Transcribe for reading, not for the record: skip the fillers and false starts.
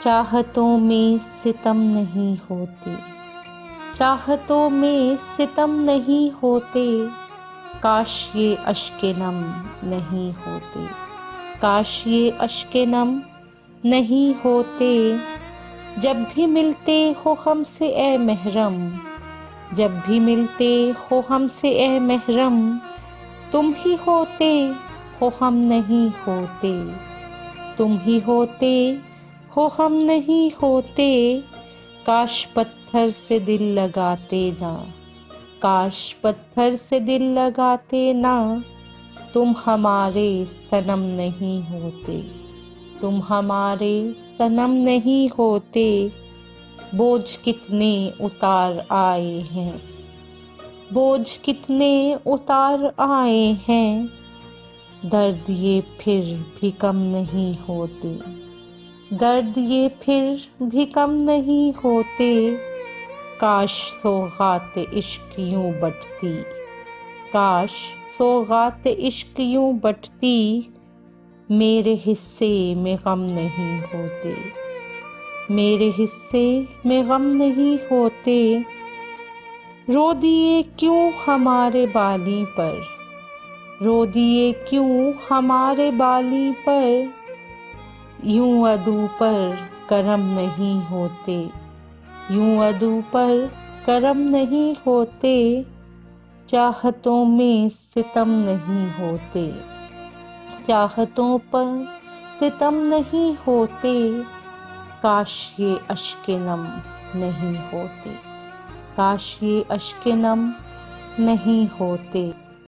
चाहतों में सितम नहीं होते, चाहतों में सितम नहीं होते, काश ये अश्के नम नहीं होते, काश ये अश्के नम नहीं होते। जब भी मिलते हो हमसे ए महरम, जब भी मिलते हो हमसे ए महरम, तुम ही होते हो हम नहीं होते, तुम ही होते हो हम नहीं होते। काश पत्थर से दिल लगाते ना, काश पत्थर से दिल लगाते ना, तुम हमारे सनम नहीं होते, तुम हमारे सनम नहीं होते। बोझ कितने उतार आए हैं, बोझ कितने उतार आए हैं, दर्द ये फिर भी कम नहीं होते, दर्द ये फिर भी कम नहीं होते। काश सौगात इश्क यूं बटती, काश सौगात इश्क यूं बटती, मेरे हिस्से में गम नहीं होते, मेरे हिस्से में गम नहीं होते। रो दिए क्यों हमारे बाली पर, रो दिए क्यों हमारे बाली पर, यूं अदू पर करम नहीं होते, यूं अदू पर करम नहीं होते। चाहतों में सितम नहीं होते, चाहतों पर सितम नहीं होते, काश ये अश्के नम नहीं होते, काश ये अश्के नम नहीं होते।